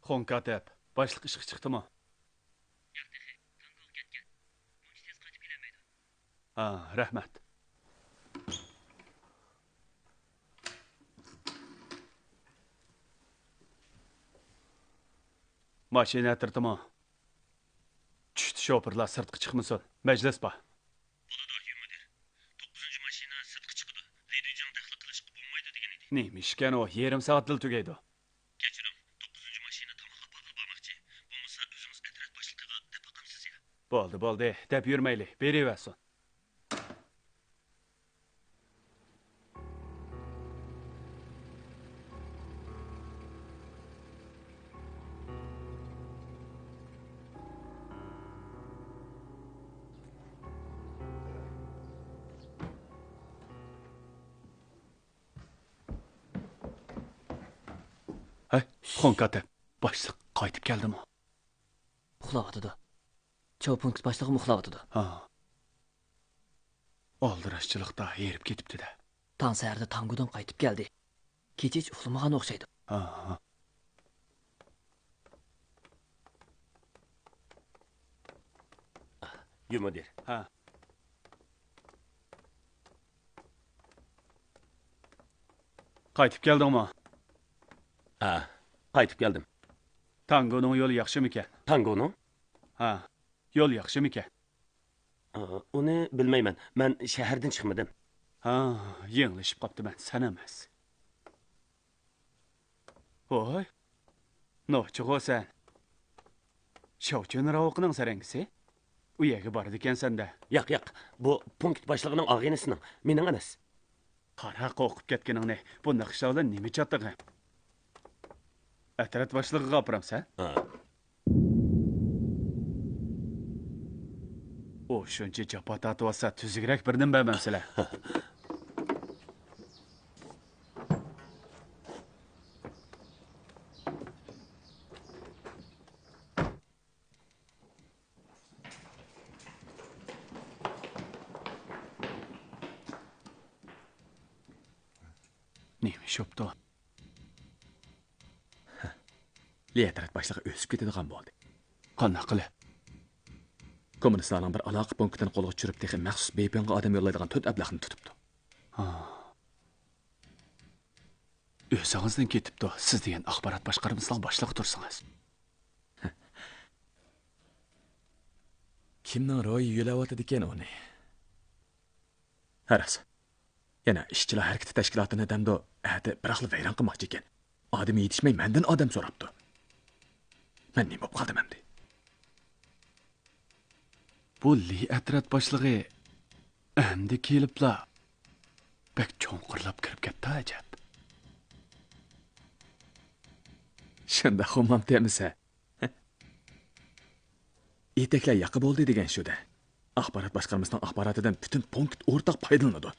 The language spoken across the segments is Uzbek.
Xonkatep, boshliq ishga chiqdimi? Yo'q, texi, tangoga ketgan. Buncha tez qaytib kelmaydi. Ha, rahmat. Mashina atirtimi? Tushdi shoferlar sirtqa chiqmasin. Majlis bor. Bo'ladi, mudir. 9-chi mashina sirtqa chiqdi. Lidijon daxl qilishga bo'lmaydi degan edi. Nima ishkan o? Yarim soatda tugaydi. Kechiring, 9-chi mashina tomoqqa paqil bormoqchi. Bo'lmasa o'zimiz otryad boshlig'iga deb boqamsiz ya. Bo'ldi, deb yurmayli. Beraversin. Hay, Xonkatep, boshliq qaytib keldimi? Uxlayotidi. Choy punkt boshlig'i uxlayotidi. Ha. Oldirashchilikda erib ketibdi-da. Tong saharda tangodan qaytib keldi. Kechich uxlamagan o'xshaydi. Ha. Mudir. Ha. Qaytib keldingmi? Ha, qaytib keldim. Tangoning yo'li yaxshimikan? Tangoning? Ha, yo'l yaxshimikan? Uni bilmayman. Men shahardan chiqmadim. Ha, yanglishib qoptiman, san emas. Voy. No'chig'osan. Shovchun ravuqning sarangisi? U yerga bordi ekansan-da. Yo'q. Bu punkt boshlig'ining og'inisining, mening emas. Qara qo'rqib ketganingni. Bu naqshlardan nima chatdig'i? Atrat boshlig'iga opiramsan? Ha. O shuncha jafo tortib olsa, tuzukroq birdan bilmamsizlar. Nima shopdi? Lietrat boshlig'i o'sib ketadigan bo'ldi. Qanday qilib? Kommunistlarning bir aloqa punktini qo'lga tushirib, texi maxsus Beypinga odam yo'llaydigan 4 ablaqni tutibdi. O'zingizdan ketibdi. Siz degan axborot boshqarmasining boshlig'i tursangiz. Kimning ro'yi yo'layotdi ekan uni? Haras. Yana ishchilar harakati tashkilotini damdo ahdi biraqli vayron qilmoqchi ekan. Odam yetishmay mendan odam so'rabdi. Men nima bo'lib qoldim endi? Bu Lietrat boshlig'i endi keliblar. Bak cho'nqirlab kirib ketdi ajab. Shunda xumam temisa. Etaklar yaqi bo'ldi degan shu-da. Axborot boshqarmasining axborotidan butun punkt o'rtaq foydalanadi.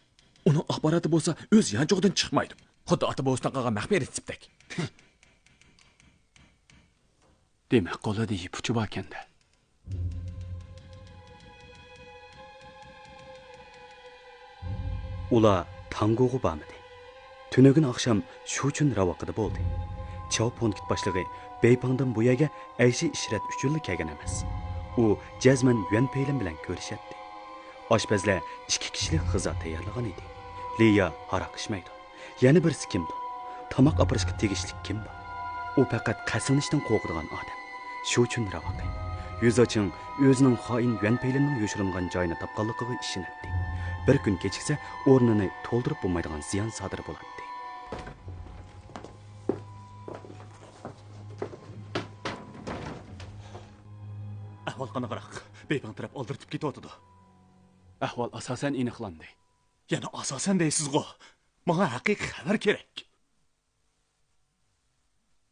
Uning axboroti bo'lsa o'z yanchoqdan chiqmaydi. Xuddi ota boshidan qolgan maxfiy retseptdek. Demak, qo'lida ipuchi bor ekanda. Ular tangoga bormadi. Tunugün akşam shu uchun ravaqida bo'ldi. Chao punkt boshlig'i Beypangdan bu yerga ayshi ishrat uchun kelgan emas. U jazman yuan peylim bilan ko'rishatdi. Oshpazlar 2 kishilik g'izo tayyorlagan edi. Liya haraq ichmaydi. Yana birisi kimdi? Tamoq opirishga tegishli kim bor? U faqat qasilnishdan qo'rqadigan odam. Shu uchun ravaqi. Yuz oching o'zining xoin yuan peylimning yoshirilgan joyini topganligiga ishonadi. Bir kun kechiksa o'rnini to'ldirib bo'lmaydigan ziyon sodir bo'ladi. Ahvol qanaqaroq? Beypang taraf oldirtib ketyotdi. Ahvol asosan aniqlandi. Yana asosan deysiz-ku. Menga haqiqiy xabar kerak.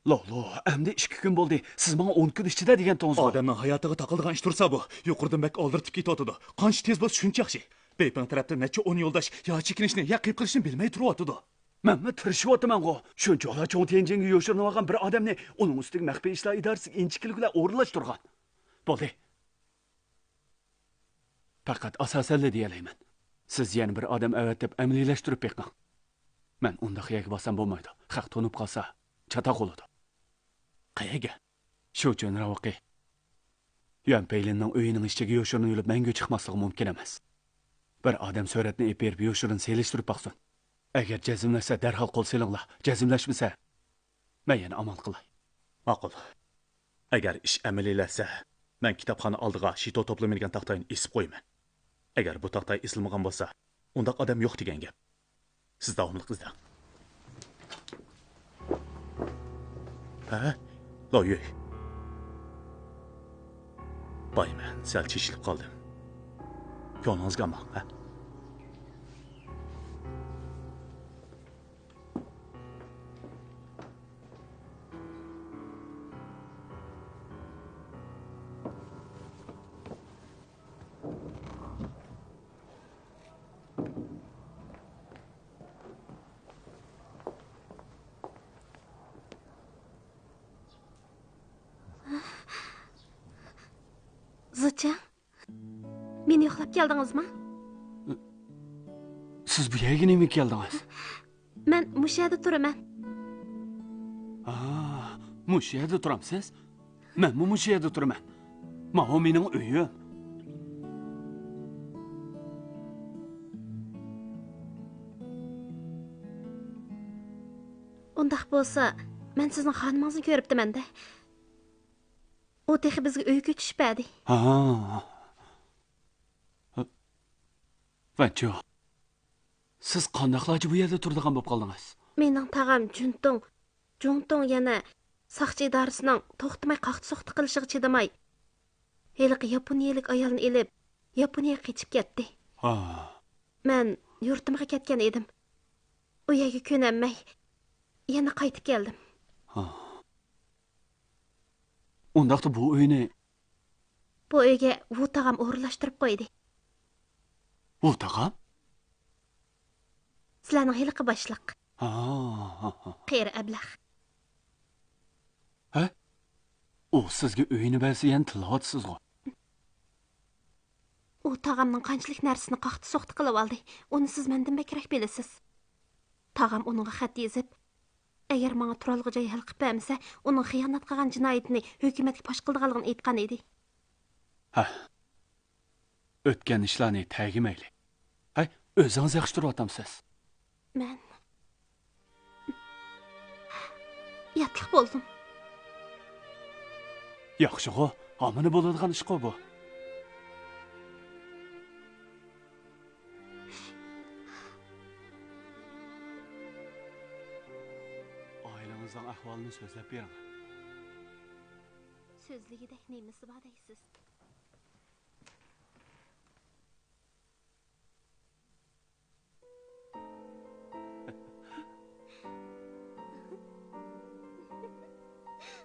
Lolo, endi 2 kun bo'ldi. Siz menga 10 kun ichida degan to'ng'iz. Odamning hayotiga taqildigan ish tursa bu, yuqoridan bak oldirtib ketyotdi. Qancha tez bo'lsa shuncha yaxshi. Beypang tarafdan necha 10 yo'ldosh yo chekinishni, yo qiyib qilishni bilmay turyotdi. Menmi tirishyapman-ku. Shuncha cho'ng tenjinga yo'shirinib olgan bir odamni uning ustiga maxfiy ishlar idorasiga inchiqliklar o'rinlashtirgan. Bo'ldi. Faqat asosanli deyalayman. Siz yana bir odam avatib amaliylashtirib beqing. Men unda qiyaga bosam bo'lmaydi. Haq to'nib qolsa, chatoq bo'ladi. Qayaga? Shu uchun Ravaqi. Yuan Peylinning uyining ichiga yoshirin yulib mangu chiqmasligi mumkin emas. Bir odam suratni ep berib yoshirin selishtirib baqsin. Agar jazmlasa darhol qo'l selinglar, jazmlashmasa men yana amal qilay. Ma'qul. Agar ish amaliylashsa, men kitobxona oldiga shito to'plamaydigan taxtayni esib qo'yman. Agar bu taxtay esilmagan bo'lsa, undaq odam yo'q degan gap. Siz davomli qizlang. Ha? Lo'y. Bayman, sal chishilib qoldim. Ko'nglingizga ma'qul, ha? Zıçan, meni yo'qlab keldingizmi? Siz bu yerga nima keldingiz? Men mush yerda turaman. Mush yerda turamsiz? Men mush yerda turaman. Mana mening uyim. Undaq bo'lsa, men sizning xonamingizni ko'ribdiman-da. U texi bizga uy ko'chishibadi. Vancho. Siz qandoqlarcha bu yerda turadigan bo'lib qoldingiz? Mening tag'am Juntong yana saqchi idorasining to'xtamay qaqti-soqti qilishiga chidamay, heliqi yaponiyalik ayolni elib, Yaponiyaga qochib ketdi. Men yurtimga ketgan edim. U yerga ko'namay, yana qaytib keldim. Undaqda bu uyni Bu uyga Wu tag'am o'g'irlashtirib qo'ydi. Bu tag'am? Sizlarning heliqi boshliq. Qeri ablah. Ha? U sizga uyni bersa yana tilovatsiz-ku. U tag'amning qanchalik narsasini qaqti-soqti qilib oldi. Uni siz mendan bekrak bilasiz. Tag'am uningga xat yozib, agar menga turalg'i joy hal qilib bermasa, uning xiyonat qilgan jinoyatini hukumatga fosh qilganligini aytgan edi. O'tgan ishlarni tagimayli. Hay, o'zingiz yaxshi turyapsiz. Men yatliq bo'ldim. Yaxshi-ku, hamini bo'ladigan ish-ku bu. Oilangizning ahvolini so'zlab bering. So'zligidek nemisi bor deysiz?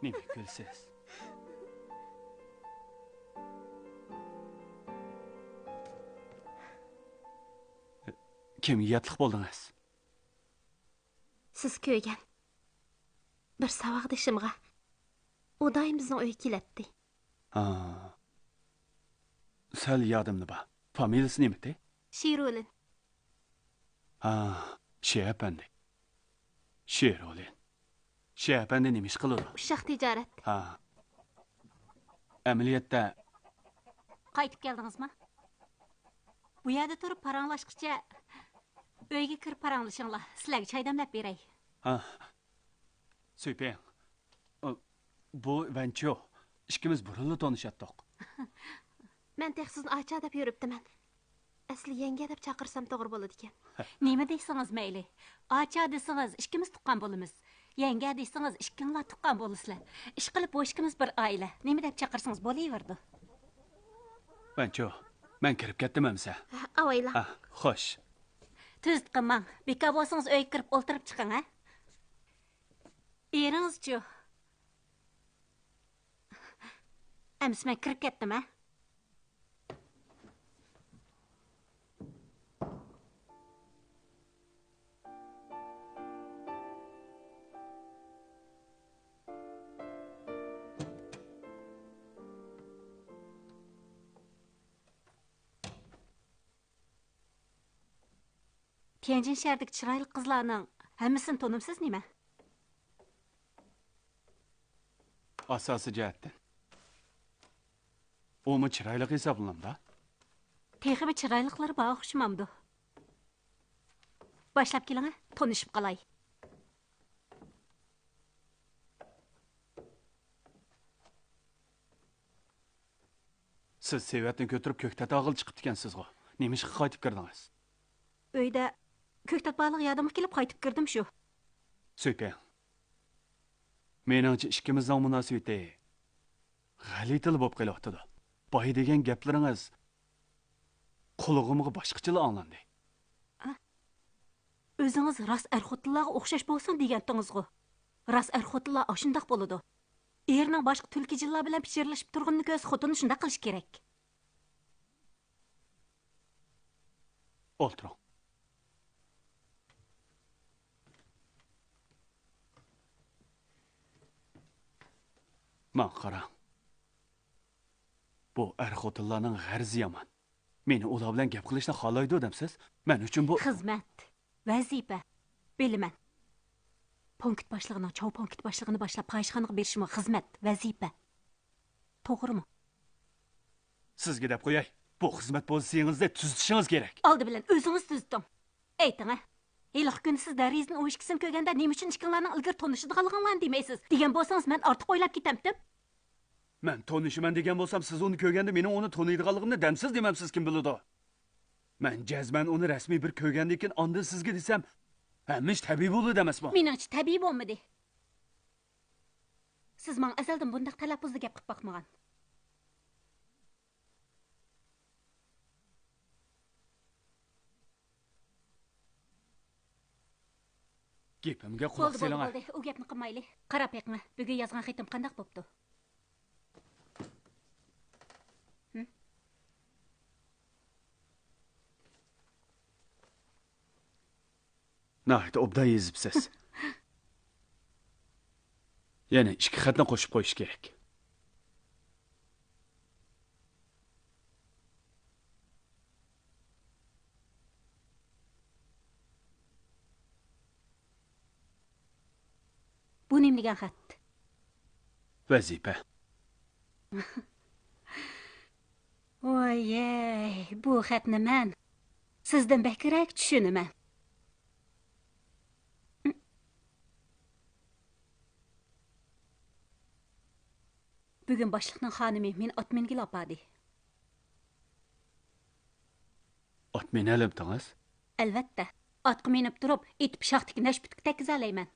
Nima kulsiz? Kimga yatliq bo'ldingiz? Siz ko'ygan bir savaqdishimga. U doim bizning uyga keladi. Sal yodimda bor. Familiyasi nima? Shirulin. Sheyapandi. Shirulin. Sheyapandi nima ish qiladi? Ushaq tijorat. Amaliyotda Qaytib keldingizmi? Bu yerda turib paranglashqicha uyga kirib paranglashinglar. Sizlarga choy damlab beray. Süper. Bu Vancho. İkimiz burunlu tanışattık. Men tek sizni acha deb yuribdiman. Asli yanga deb chaqirsam to'g'ri bo'ladi ekan. Nima deysangiz mayli. Acha desangiz ikkimiz tuqqan bo'lamiz. Yanga desangiz ikkinglar tuqqan bo'lasizlar. Ish qilib bu ikkimiz bir oila. Nima deb chaqirsangiz bo'laverdi. Vancho, men kirib ketdim amsa. Avayla. Xo'sh. Tuz qilmang. Beka bo'lsangiz uyga kirib o'ltirib chiqing, ha? Eringiz-chi? Amsa men kirib ketdim, ha? Tianjin shahridagi chiroyli qizlarning hammasini tanimsiz nima? Asosiy jihatdan. O'mi chiroyli hisoblanadi. Texmi chiroyliqlari bana xushmamdı. Başlap keling, tanışıp qalay. Siz Sevatni ko'tirib ko'ktat og'il chiqib ekansiz-ku. Nima ishga qaytib kirdingiz? Uyda ko'ktat baliq yadimga kelib qaytib kirdim shu. Süper. Meningcha ikkimizning munosabati g'alitil bo'lib qelyapti. Boy degan gaplaringiz qulog'imga boshqachalar anglandi. O'zingiz ras er-xotinlarga o'xshash bo'lsin degandingiz-ku. Ras er-xotinlar ashundaq bo'ladi. Erning boshqa tulkijillar bilan pichirlashib turganini ko'z xotini shunda qilish kerak. O'tiring. Man qarang. Bu er-xotinlarning g'arzi yomon. Meni ular bilan gap qilishni xohlaydi odamsiz? Men uchun bu Xizmat, vazifa, bilaman. Punkt boshlig'ining chov punkt boshlig'ini boshlab payishxonaga berishmi xizmat, vazifa. To'g'rimi? sizga deb qo'yay. Bu xizmat pozitsiyangizda tuzitishingiz kerak. Oldi bilan o'zingiz tuzdim. Ayting-a. Haliq kun siz darizning o'shkisini ko'rganda nima uchun ikkinlarning ilgir tanishadiganligini demaysiz. Degan bo'lsangiz men ortiq o'ylab ketamdim. Men tonishiman degan bo'lsam, siz uni ko'rganda meni uni taniydiganligimni damsiz demamsiz, kim biladi? Men jazman uni rasmiy bir ko'rgandan keyin ondan sizga desam, hamish tabiiy bo'ladi emasmi? Meningcha tabiiy bo'lmadi. Siz men azaldan bunday talaffuzda gap qilib boqmagan. Gapimga quloq soling. Bo'ldi. U gapni qilmaylik. Qarab beqma. Bugun yozgan xatim qanday bo'pti? Nahayt obda yezibsiz. Yana ikki xatni qo'shib qo'yish kerak. Bu nima degan xat? Vazifa. Voy, bu xatni men sizdan bakrak tushunaman. Bugun boshliqning xonimi meni ot mingil opadi. Ot meni alimdingiz? Albatta. Otga minib turib, it pishoqdek nashbutga takkizalayman.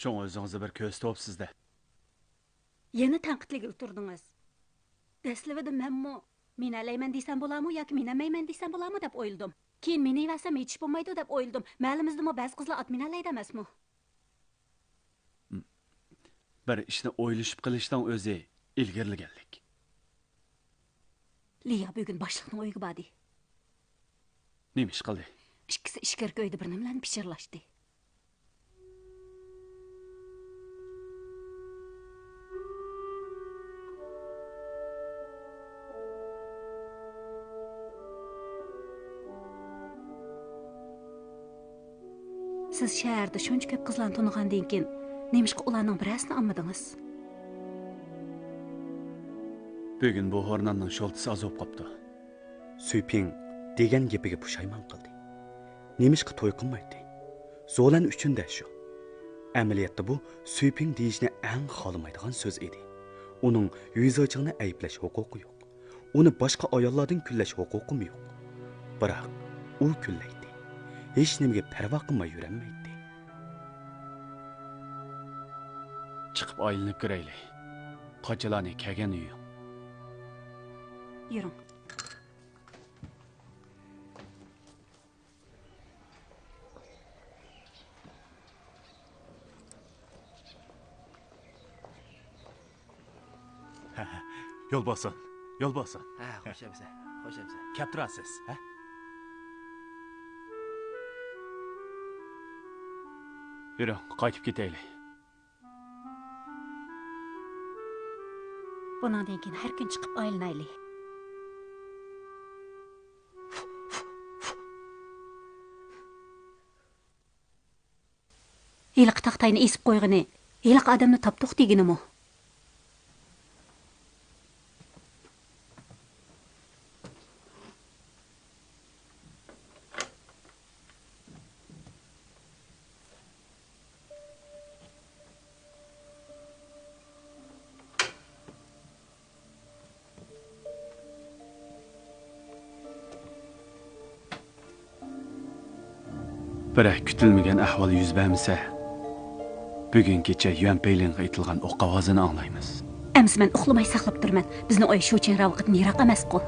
Sho'ng o'zingizni bir ko'z topsizda. Yana tanqidlik turdingiz. Dastlabida menmi men alayman desam bo'larmi yoki men amayman desam bo'larmi deb o'yladim. Keyin meni evasam hech bo'lmaydi deb o'yladim. Ma'lumizdimi ba'zi qizlar ot minalaydi emasmi? Bir ishni o'ylashib qilishdan o'zi ilgirliganlik. Liya bugun boshliqning uyiga bordi. Nima ish qildi? Ikkisi ishkirga uyda bir nimalarni pishirlashdi. Siz shaharda shuncha ko'p qizlarni tanigandan keyin nemishqa ularning birasini olmadingiz? Bugun bu hornonning sholtisi azob qopti. Süping degan gapiga pushaymon qildi. Nemishqa to'y qilmaydi. Zolan uchun da shu. Amaliyotda bu Süping deyishni eng xohlamaydigan so'z edi. Uning yuzachig'ini ayblash huquqi yo'q. Uni boshqa ayollardan kullash huquqim yo'q. Biroq u kullaydi. Hech nimaga parvo qilmay yurolmaydi. Chiqib aylanib kiraylik. Qochalarni kelgan uyi. Yuring. Yo'l bosin. Yo'l bosin. Ha, xo'shabsa. Kep turasiz, ha? Yuring, qaytib ketaylik. Bundan keyin har kun chiqib aylanaylik. Eliq taxtayni esib qo'yg'ini Heliq odamni topdiq deganimi? Biroq kutilmagan ahvol yuz bermasa, bugun kecha Yuan Peylinga aytilgan o'q ovozini anglaymiz. Әмсі мен ұқлымай сақлап тұрмын. Біздің ой шөчен равақыт нерақ әмәс қо.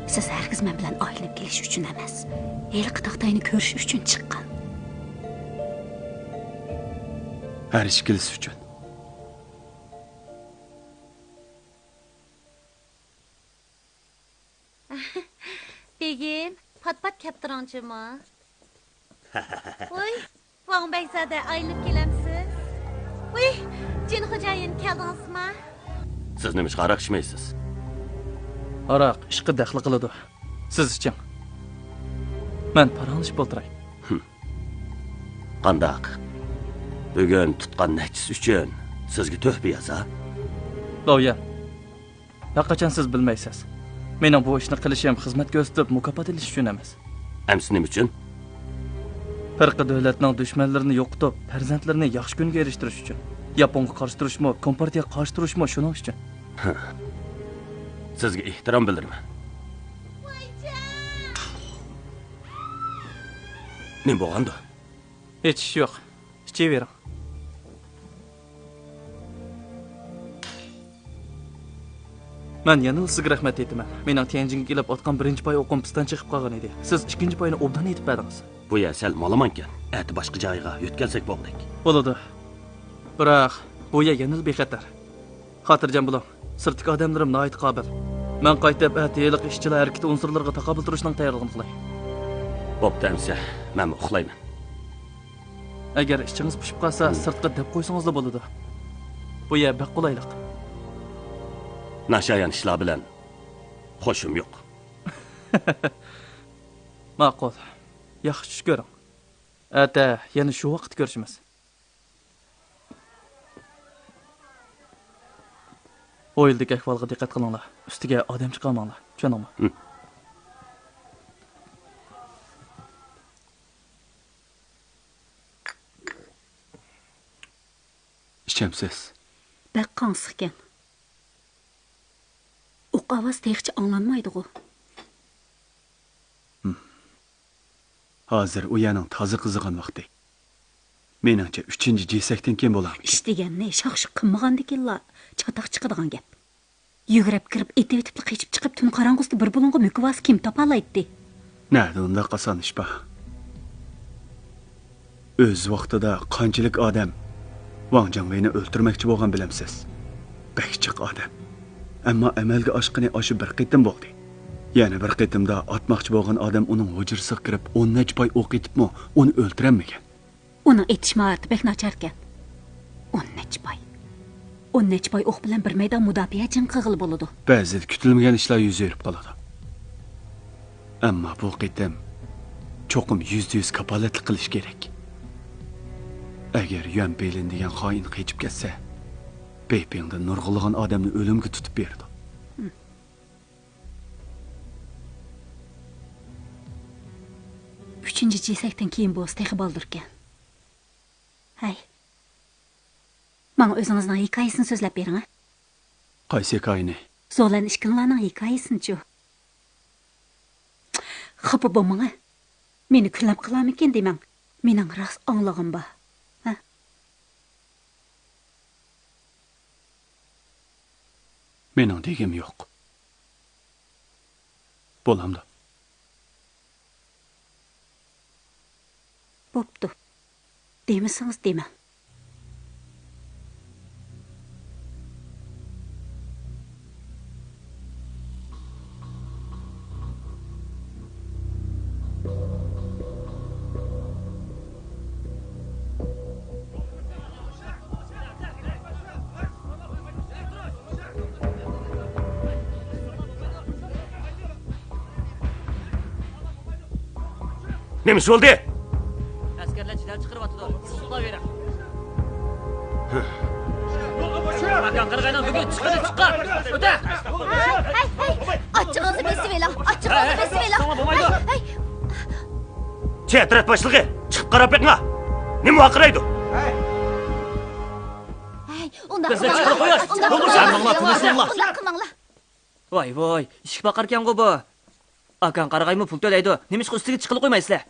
Siz әргіз мен білән айлып келіш үшін әмәс. Елі қытақтайны көріш үшін шыққан. Her iş kelisi üçün. Begim, pat-pat kep turançımı? Uy, Van Beyzade ayılıp gelemsiz? Uy, Cin Hocayin keldiniz mi? Siz nima aroq ichmaysiz? Aroq ishqi daxli qiladi. Siz iching. Men paranglashib o'tiray. Qandaq? Bugun tutgan nechis uchun sizga to'hba yoza? Loya. Haqqachon siz bilmaysiz. Mening bu ishni qilishim xizmat ko'rsatib mukofot olish uchun emas. Amsi nima uchun? Firqa davlatning dushmanlarini yo'qotib, farzandlarini yaxshi kunga erishtirish uchun. Yaponga qarshi turishmi, kompartiyaga qarshi turishmi, shuning uchun. Sizga ehtirom bildiraman. Nima bo'lgandi? Hech ish yo'q. Ichavering. Men yana sizga rahmat aytaman. Mening Tianjinga kelib o'tgan birinchi poy o'qim pisdan chiqib qolgan edi. Siz ikkinchi poyni obdan aytib berdingiz. Bu ya sal malamankan. Ati boshqa joyga yo'tkalsak bo'ldik. Bo'ladi. Biroq bu yana bexatar. Xotirjam bo'ling. Sirtdagi odamlarim noyat qobil. Men qaytib atiylik ishchilar harakati unsurlariga taqobil turishning tayyorligini qilay. Bo'pti amsa, men uxlayman. Agar ishingiz pishib qolsa, sirtga deb qo'ysangiz da bo'ladi. Bu ya baq qulaylik. Nashayan ishlar bilan xo'shim yo'q. Ma'qul. Yaxshi tush ko'ring. Ata, yana shu vaqt ko'rishimiz. O'yildagi ahvolga diqqat qilinglar. Ustiga odam chiqarmanglar. Tushuningmi? İçemsiz. Bak qansıqken. O'q ovoz texchi anglanmaydi-ku. Hozir uyaning toza qizigan vaqti. Meningcha 3-jesakdan keyin bo'larmikin. Ish deganni shoxshi qilmagandikinlar chataq chiqadigan gap. Yugurib kirib, etib-etib qechib chiqib, tun qorong'usida bir bulunga mukvas kim topalaydi? Nerede unda qasan ish bor. O'z vaqtida qanchalik odam Wang Jianwei'ni o'ltirmoqchi bo'lgan bilamsiz. Bakchiq odam. Ammo amalga oshqani oshi bir qitim bo'ldi. Yana bir qitimda otmoqchi bo'lgan odam uning hujrasiga kirib 10 nech poy o'q etibmi, uni o'ltirolmagan. Uning etish mahorati bek nachar ekan. 10 nech poy. 10 nech poy o'q bilan bir maydon mudofaa jin qig'il bo'ladi. Ba'zida kutilmagan ishlar yuz berib qoladi. Ammo bu qitim cho'qim 100% kapolatlik qilish kerak. Agar Yuan Peilin degan xoin qechib ketsa, Beipingda nurg'ulg'an odamni o'limga tutib berdi. Uchinchi jesakdan keyin bo'z texi boldirgan. Hay. Menga o'zingizning hikoyasini so'zlab bering, ha? Qaysi hikoyani? Zo'lan ishkinlarning hikoyasini-chu. Xafa bo'lmang, ha? Meni kunlab qilamikin demang. Mening rost anglag'im bor. Ha? Mening degim yo'q. Bo'lamdi. Bo'pti. Demisangiz demang. Nima ish bo'ldi? Askarlar jidal chiqaryapti. Uxlayvering. Akan qarag'aydan bugun chiqar. O'ta. Ochig'ingizni besivela. Ochig'ingizni besivela. Bo'lmaydi. Teatrat boshlig'i, chiqib qarab beqma. Nima vaqiraydi? Unda Bizga chiqarib qo'yash. Unda qilmanglar. Voy, ishik baqar ekan-ku bu. Akan qarag'aymi pul to'laydi. Nima ish ustiga chiqilib qo'ymaysizlar?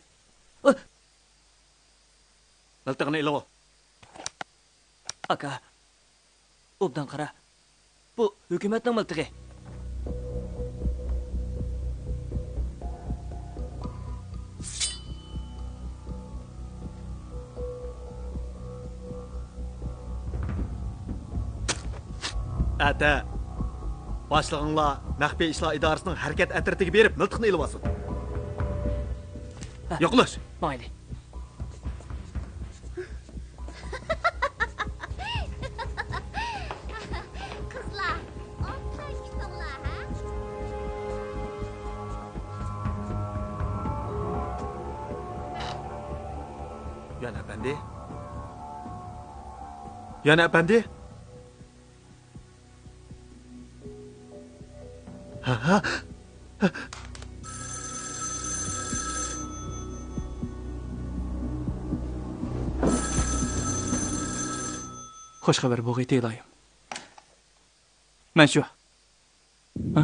Miltig'ini ilg'o. Aka. Obdan qara. Bu hukumatning miltig'i. Ata. Başlig'inglar Maxfiy ishlar idorasining harakat atratiga berib, miltiqni ilib olsin. Yo'qlash. Mayli. Qizlar, o'xshash kutinglar, ha? Yana apandi. Yana apandi. Ha. Xo'sh xabar bo'g'iydi iloyim. Men shu. Ha?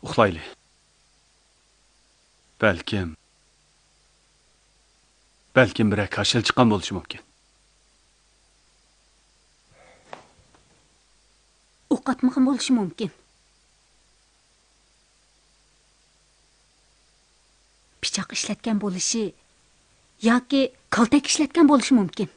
Uxlayli. Balkim bir kashil chiqqan bo'lishi mumkin. O'qatmagan bo'lishi mumkin. Pichoq ishlatgan bo'lishi yoki kaltak ishlatgan bo'lishi mumkin.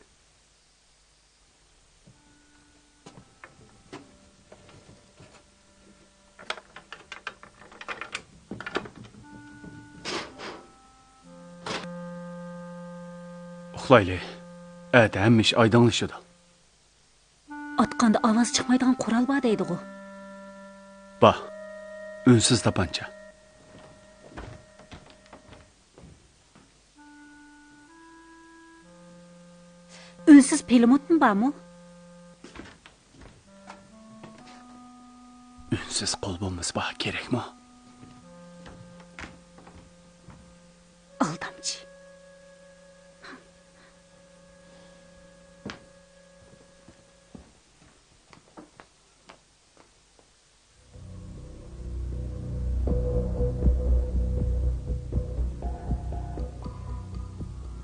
Uxlayli. Ata hammish oydinlashadi. Otqanda ovoz chiqmaydigan qurol bor deydi-ku. Ba. Unsiz tapancha. Unsiz pulemyotmi bormi? Unsiz qo'lbombimiz bor kerakmi? Aldamchi.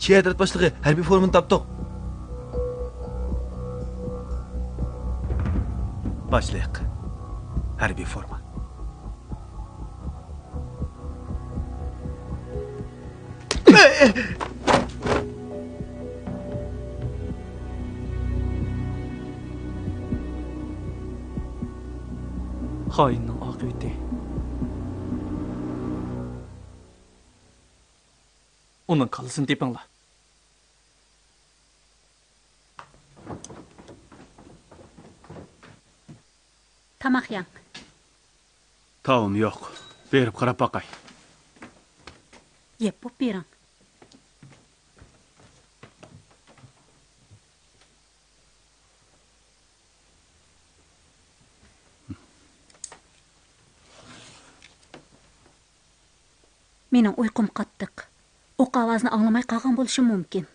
Teatrat boshlig'i harbiy formani topdik. Boshliq. Harbiy forma. Xoinning oqibati. Uning qalsın tepinglar. Tamaq yang. Taom yo'q. Berib qarab boqay. Yeb bo'p bering. Mening uyqum qattiq. O'q ovozni anglamay qolgan bo'lishim mumkin.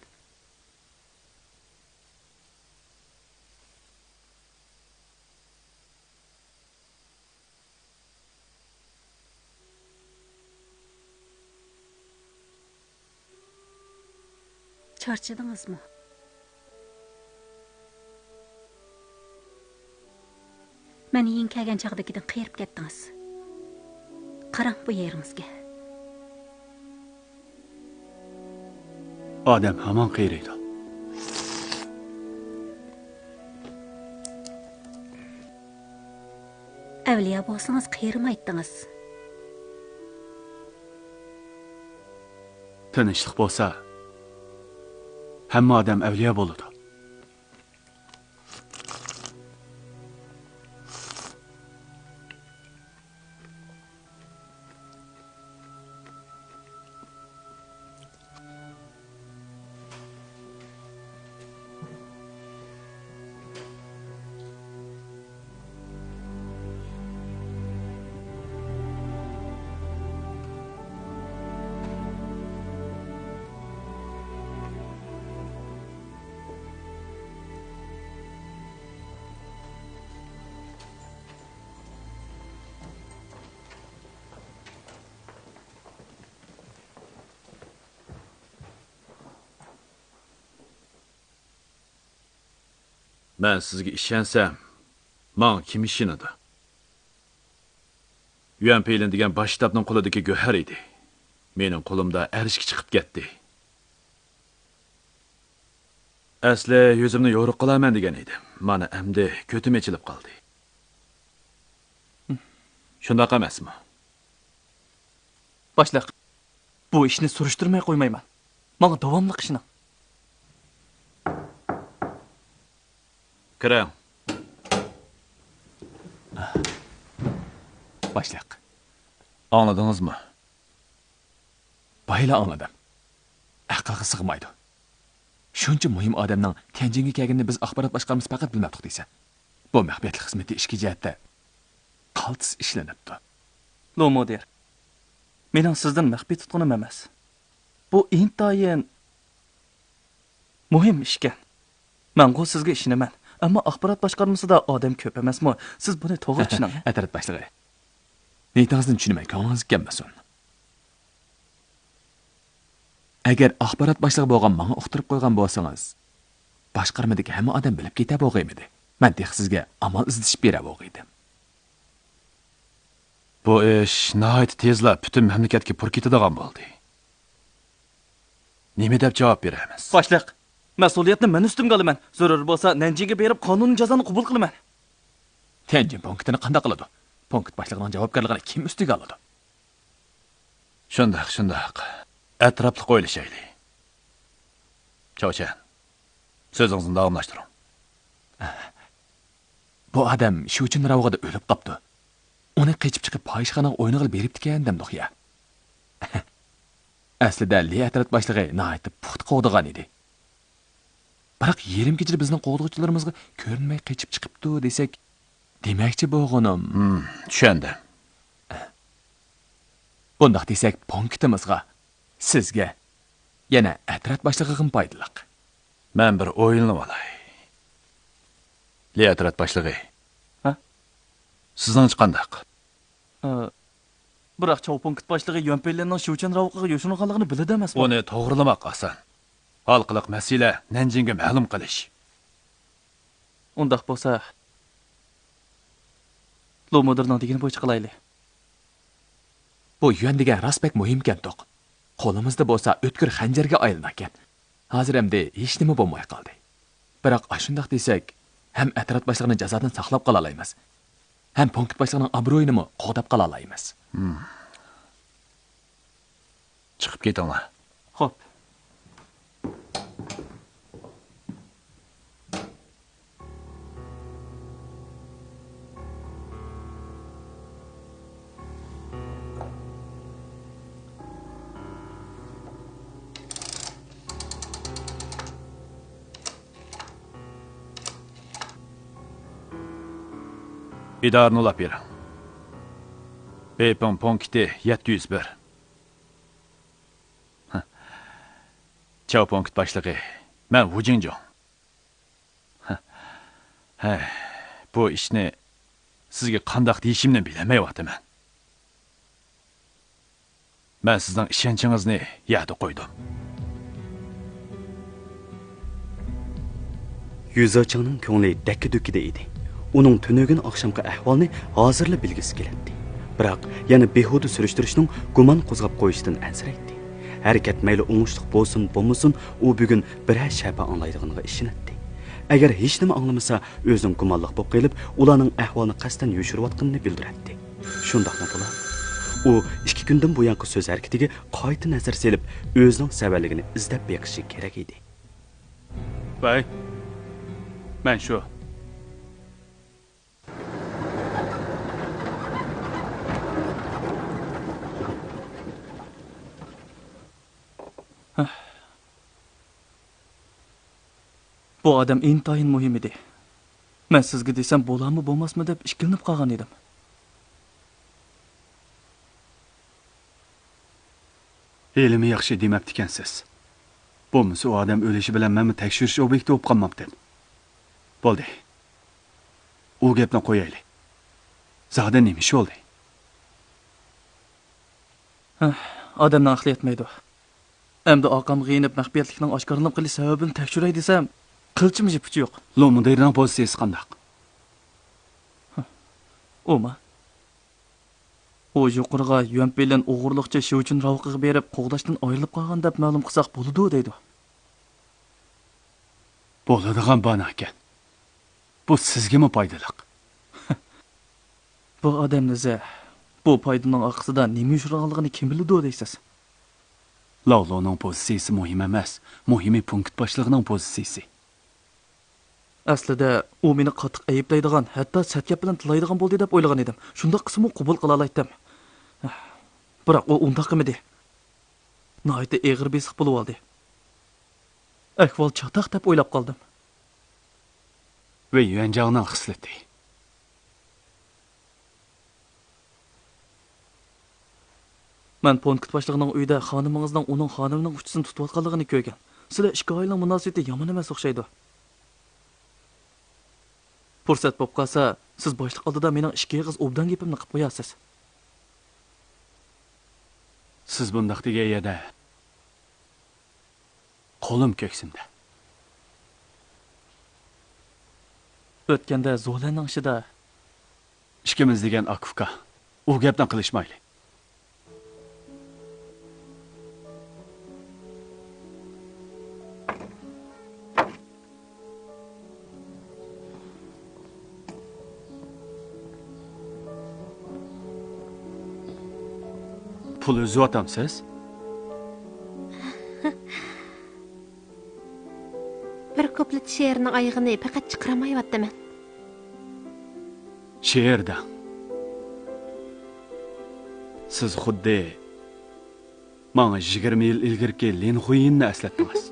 Charchadingizmi? Meni eng kelgan chaqdagidan qayerib ketdingiz. Qarang bu yeringizga. Odam hamon qayraydi. Avliyo bo'lsangiz qayirmaydingiz. Tinchlik bo'lsa, hamma odam avliyo bo'ladi. Men sizga ishonsam, men kim ishonadi? Yuan Peylin degan bosh shtabning qo'lidagi go'har edi. Mening qo'limda arishga chiqib ketdi. Asli yuzimni yo'riq qilaman degan edim. Mana endi ko'tim echilib qoldi. Shundoq emasmi? Boshliq, bu ishni surishtirmay qo'ymayman. Menga davomli qishini. Kiring. Boshliq, Anladingizmi? bayla anladim. Aqlga sig'maydi. Shuncha muhim odamning Tianjinga kelganini biz axborot boshqarmasi faqat bilmadik deysan. Bu maxfiyatlik xizmati ishki jihatda qaltis ishlanibdi. Lo mudir. Mening sizdan maxfiy tutqunim emas. Bu intayin muhim ish ekan. Men bu sizga ishonaman. Ammo axborot boshqarmasida odam ko'p emasmi? Siz buni to'g'ri tushuning. Atarat boshlig'i. Niyatingizni tushunmay ko'nglingiz kelmasin. Agar axborot boshlig'i bo'lgan menga uqtirib qo'ygan bo'lsangiz, boshqarmadagi hamma odam bilib keta bo'lg'aymidi. Men dex sizga amal izlashib bera bo'lg'aydim. Bu ish nihoyat tezlab butun mamlakatga pur ketadigan bo'ldi. Nima deb javob beramiz? Boshliq, mas'uliyatni men ustimga olaman. Zarur bo'lsa, Nanjingga berib qonun jazoni qabul qilaman. Tianjin punktini qanday qiladi? Punkt boshlig'ining javobgarligini kim ustiga oladi? Shundoq. Atrofli qo'yilishayli. Chochan. So'zingizni davomlashtiring. Bu odam shu uchun ravg'ada o'lib qopti. Uni qechib chiqib fohishxonaga o'yini qilib beribdi ekan demdiq-ya. Aslida Liatrat boshlig'i nihoyat puxt qo'g'digan edi. Biroq yerim kechida bizning qo'g'dug'ichilarimizga ko'rinmay qechib chiqibdi desak, demakchi bo'g'onim. Tushundim. Bundaq desak, punktimizga, sizga yana Atrat boshlig'iga foydaliq. Men bir o'yinni olay. Liatrat boshlig'i. Ha? Sizning qandaq? Biroq Chao punkt boshlig'i Yuan Peylинning Shuchan ravqiga yo'shinganligini biladi emasmi? Uni to'g'rilamoq oson. Xalqliq masala Nanjingga ma'lum qilish. Undaq bo'lsa, Lo mudirning degani bo'yicha qilaylik. Bu Yuan degan rasbek muhim ekan to'q. Qo'limizda bo'lsa o'tkir xanjarga aylanar ekan. Hozir hamda hech nima bo'lmay qoldi. Biroq shundoq desak, ham Atrat boshlig'ini jazodan saqlab qola olamiz. Ham punkt boshlig'ining obro'yini qo'dab qola olamiz. Chiqib ketinglar. Xo'p. İdarını ulab bering. Beiping punkti 701. Chao punkt boshlig'i. Men Wu Jingjong. Bu ishni sizga qandaq deyishimni bilmayapman. Men sizning ishonchingizni yada qo'ydim. Yuzochingning ko'ngli dakki-dukkida edi. Uning tunugin oqshomgi ahvolni hozirla bilgisi keladi. Biroq yana behuda surishtirishning gumon qo'zg'ab qo'yishidan ansiraydi. Harakat mayli o'ngishliq bo'lsin, bo'lmasin, u bugun biror shaba anglaydiganiga ishonadi. Agar hech nima anglamasa, o'zining gumonliq bo'lib qolib, ularning ahvolini qasdan yushirayotganini bildiradi. Shundaqmi bular? U 2 kundan buyangi so'z harakatiga qayta nazar selib, o'zining savalligini izlab beqishi kerak edi. Bay. Men shu. Bu odam intayin muhim edi. Men sizga desam bo'larmi, bo'lmasmi deb ishkilinib qolgan edim. Elimi yaxshi demabdi ekansiz. Bo'lmasa u odam o'lishi bilan menni tekshirish obyekti bo'lib qolmabdi. Bo'ldi. U gapni qo'yaylik. Zoda nima ish bo'ldi? Odamning aqli yetmaydi. Endi oqam g'iyinib maxfiyatlikning oshkoralanib qilish sababini tekshiray desam, Qilchimi puchi yo'q. Lomudirning pozitsiyasi qandaq? Oma. O yuqoriga yuan bilan o'g'irliqcha shu uchun ravqiga berib, qo'g'dashdan ayrilib qolgan deb ma'lum qilsaq bo'ladi deydi. Bo'ladigan bana ekan. Bu sizgami foydali? Bu odamniza bu foydaning orqasida nima yurganligini kim biladi deysiz? Lavloning pozitsiyasi muhim emas, muhimi punkt boshlig'ining pozitsiyasi. Aslida u meni qattiq ayiblaydigan, hatto satgap bilan tilaydigan bo'ldi deb o'ylagan edim. Shunda qismi qabul qila oldim. Biroq u undaq qilmadi. Nihoyatda eg'ir besiq bo'lib oldi. Ahvol chataq deb o'ylab qoldim. Va yuanjag'ning xislati. Men punkt boshlig'ining uyida xonimingizning uning xonimining uchisini tutib olganligini ko'rgan. Sizlar ikki oilaning munosabati yomon emas o'xshaydi. Fursat bo'lib qolsa, siz boshliq oldida mening ikki og'iz obdan gapimni qilib qo'yasiz. Siz bundaq deganda qo'lim ko'ksimda. O'tganda Zolanning ishida Ikkimiz degan akufka. U gapdan qilishmayli. Pul uzatamsiz? Bir ko'plit she'rning oyig'ini faqat chiqaramayapman. She'rda. Siz xuddi menga 20 yil ilgirki Lin Xuyinni eslatdingiz.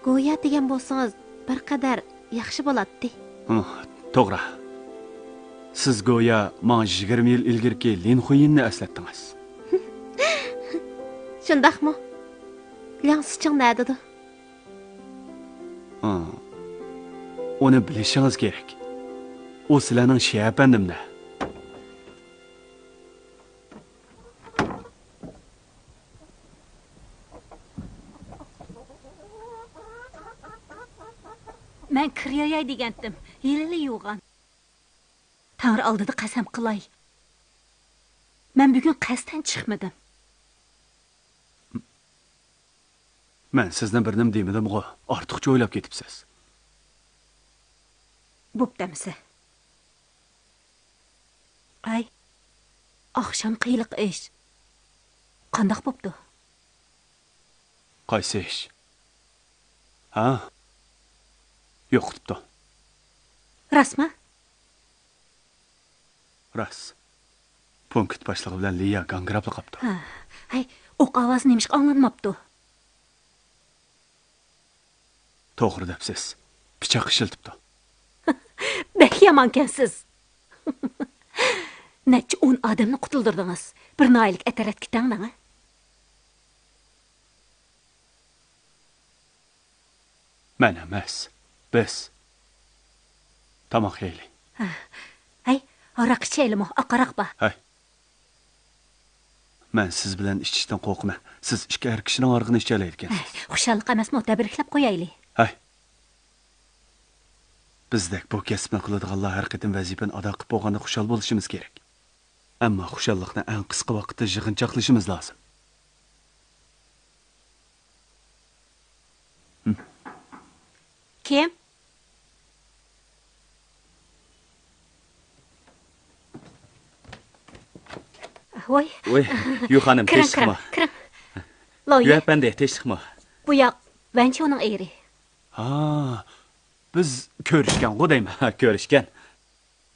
Go'yo degan bo'lsangiz, bir qadar yaxshi bo'ladi. To'g'ri. Siz go'yo menga 20 yil ilgirki Lin Xuyinni eslatdingiz. Shundaqmi? Liang Siching nadadir? Uni bilishingiz kerak. U sizlarning shiyapandimda. Men kirayay degandim. Yelili yo'g'an. Tanrı oldida qasam qilay. Men bugun qasddan chiqmadim. Men sizdan bir nim demadim-ku, ortiqcha o'ylab ketibsiz. Bo'ptamsa. Ay. Oqshom qiyliq ish. Qandoq bo'pti? Qaysi ish? Ha? Yo'qdi. Rasmi? Ras. Punkt boshlig'i bilan Liya gangrabli qopdi. Ha. Ay, o'q ovozi nemish anglanmabdi. To'g'ri debsiz. Pichoq ishiltibdi. Bek yamankansiz. Necha 10 odamni qutuldirdingiz. Bir noylik atarat ketangdan. Men emas. Biz. Tamoq yeyli. Ay, araq ichaylikmi? Aqaraq ba. Hay. Men siz bilan ichishdan qo'rqman. Siz ikki er kishining orqini ichalaydi ekansiz. Xushalliq emasmi? Tabriklab qo'yaylik. Hay. Bizdek bu kasbni qiladiganlar har qatim vazifani ado qilib bo'lganda xushal bo'lishimiz kerak. Ammo xushalliqni eng qisqa vaqtda yig'inchoqlashimiz lozim. Kim? Voy. Voy, yu xonim, teshikmi? Kiring. Loya. Yupanda, teshikmi? Bu yoq Vanchoning eri. Ha, biz ko'rishgan-ku deyman. Ha, ko'rishgan.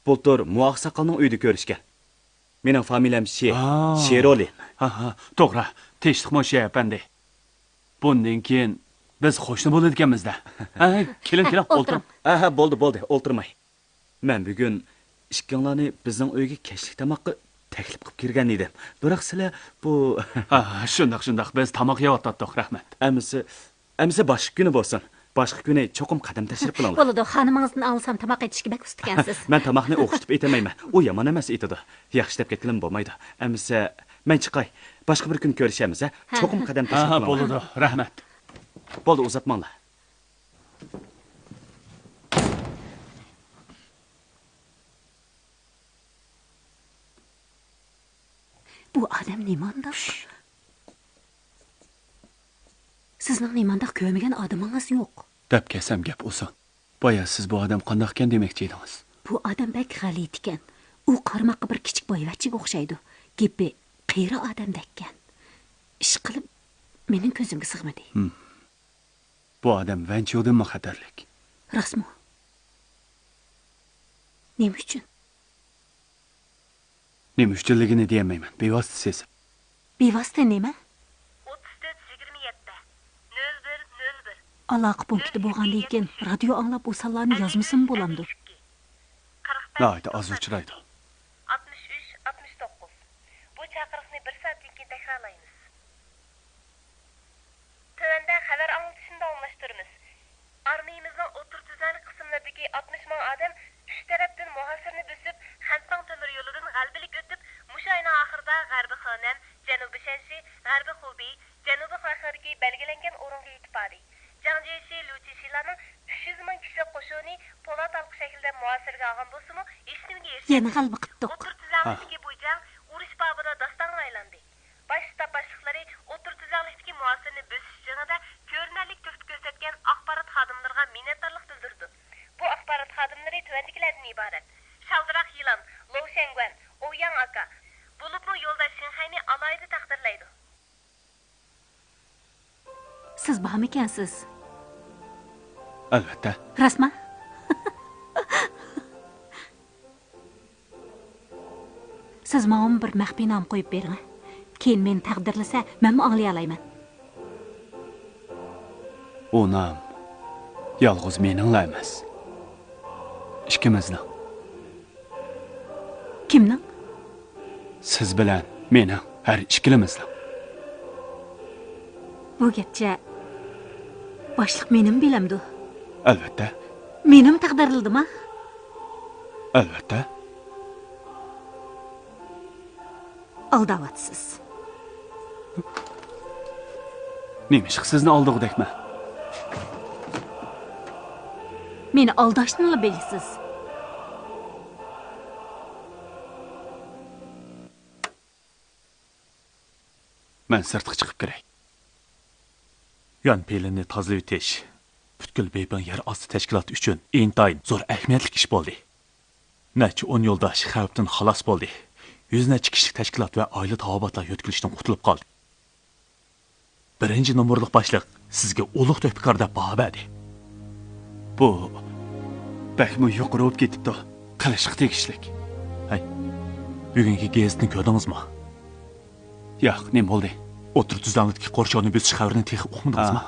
Bultur Muaq Saqalning uyida ko'rishgan. Mening familiyam Sheroli. Ha, to'g'ri. Teshikmi shayapandi. Bundan keyin biz qo'shni bo'ladiganmizda. Ha, keling, o'ltiring. Ha, bo'ldi, o'ltirmay. Men bugun ishkinglarni bizning uyga kechlik tamoqqa taklif qilib kirgan edim. Biroq sizlar bu shundoq biz tamoq yeyotdik, rahmat. Amsa boshqa kuni bo'lsin. Boshqa kuni cho'qim qadam tashrif qilinglar. Bo'ladi, xonimingizdan olsam tamoq etishga bak ustikansiz. Men tamoqni o'qitib aytamayman. U yomon emas etadi. Yaxshi deb ketkilim bo'lmaydi. Amsa men chiqay. Boshqa bir kun ko'rishamiz, ha? Cho'qim qadam tashrif qilinglar. Bo'ladi, rahmat. Bo'ldi, uzatmanglar. Bu odam nemandoq? Sizning nemandoq ko'rmagan odamingiz yo'q. Deb kelsam gap olsin. Boya siz bu odam qandoqkan demoqchi edingiz. Bu odam bak g'alit ekan. U qarmoqqa bir kichik boyvachchiga o'xshaydi. Gepi qiyri odamdakkan. Ish qilib mening ko'zimga sig'madi. Bu odam vanchodinmi xatarlik? Rasmo. Nima uchun? Nima uchunligini deyamayman. Bevosita sezib. Bevosita nima? 34-27 Aloqa punkti bo'lgandan keyin radio anglab o'sanlarni yozmasam bo'lamdi. Nayda az uchraydi. 63-69. Bu chaqiriqni 1 soatdan keyin takrorlaymiz. Tövəndə xəbər anlatışında almışdırmız. Armiyamızın otur tüzən qismlərdəki 60 min adam üç tərəfdən muhasirni büsüb, Xəntang tömür yoludan qəlbilik ötüb, muş ayının axırda Qərbi Xanəm, Cənubi Şənşi, Qərbi Xubi, Cənubi Xaxırdakı bəlgələnən orunğa yetib bardı. Cangjeşi, Luçişilarning 300 min kişilik qo'shini Polat halqı şəkildə muhasirga alğan bolsunmu, hech nimaga erishdi. Yana g'alba qildik. Otur tüzənlikdəki bu jang urush babida dostonga aylandi. Baş shtab boshliqlari otur tüzənlikdəki muhasirni bösish jangida ko'rinarli töhfə ko'rsatgan axborot xodimlariga minnatdorlik bildirdi. Bu axborot xodimlari tövəndikilərdən iborat. Shaldiroq Yilan, Lou Shengguan, Ouyang aka, bulubmu yo'ldosh Shinxayni alayda taqdirlaydi. Siz bormikansiz? Albatta. Rasma? Siz menga bir maxfiy nom qo'yib bering. Keyin men taqdirlasa, men anglay olayman. O nom yolg'iz meningla emas. Ikkimizning. Kimning? Siz bilan meni har ikkilimizning. Bu gapcha boshliq menim bilamdi. Albatta. Menim taqdirildimi? Albatta. Aldavatsiz. Nemish sizni oldig'dekmi? Meni aldashni bilasiz. Men sirtqa chiqib kiray. Yon pelini tozalab o'tish butkul Beypang yer osti tashkiloti uchun intayin zo'r ahamiyatli ish bo'ldi. Necha 10 yo'ldosh xavfdan xalos bo'ldi. 100 necha kishilik tashkilot va oila tavobatlar yo'tkilishdan qutulib qoldi. Birinchi nomorliq boshliq sizga ulug' topkor deb baho berdi. Bu bakmi yuqori o'tib ketibdi. Qilishga tegishlik. Hay. Bugungi gazetni ko'rdingizmi? Yo'q, nima bo'ldi? Otur tuzanlıkdaki qo'rshovni besish xabarini texi o'qimadingizmi?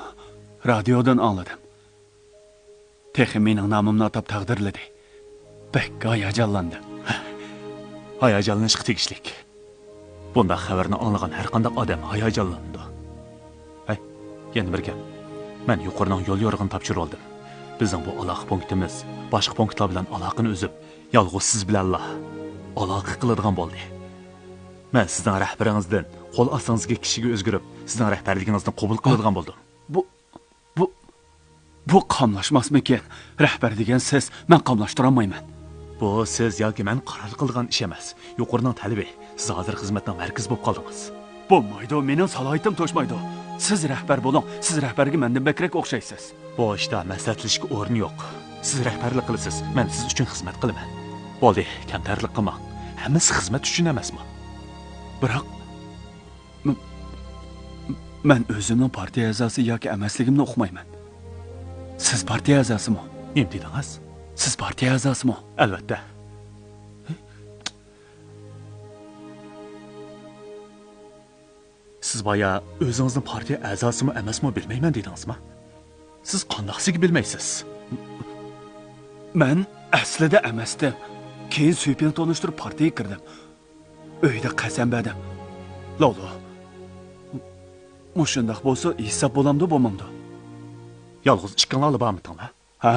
Radiodan angladim. Texi mening nomimni atab taqdirladi. Bakka hayajonlandim. Hayajonlanishga tegishlik. Bunda xabarni anglagan har qanday odam hayajonlandi. Hay, yana bir gap. Men yuqoridan yo'l yorug'ini topshirib oldim. Bizning bu aloqa punktimiz boshqa punktlar bilan aloqani uzib, yolg'iz siz bilanla aloqa qiladigan bo'ldi. Men sizning rahbaringizdan qo'l ostingizga kishiga o'zgarib, sizning rahbarligingizni qabul qiladigan bo'ldim. Bu qamlashmasmikan? Rahbar degan siz, men qamlashtirolmayman. Bu siz yoki men qaror qilgan ish emas. Yuqorining talabi. Siz hozir xizmatning markazi bo'lib qoldingiz. Bo'lmaydi, mening salohiyatim to'shmaydi. Siz rahbar bo'ling. Siz rahbarga mendan bakrak o'xshaysiz. Bu ishda maslahatlashishga o'rin yo'q. Siz rahbarlik qilasiz, men siz uchun xizmat qilaman. Bo'ldi, kamtarlik qilmang. Hammasi xizmat uchun emasmi? Biroq men o'zimning partiya a'zosi yoki emasligimni o'qimayman. Siz partiya a'zosimi? Nima dedingiz? Siz partiya a'zosimi? Albatta. Siz boya o'zingizning partiya a'zosimi emasmi bilmayman dedingizmi? Siz qandoqsiga bilmaysiz? Men aslida emasdim. Keyin Suypin tanishtirib partiyaga kirdim. Uyda qasam berdim. Lolo. Mushundaq bo'lsa, hisob bo'lamdi, bo'lmamdi. Yolg'iz ikkinlarni bormitinglar? Ha?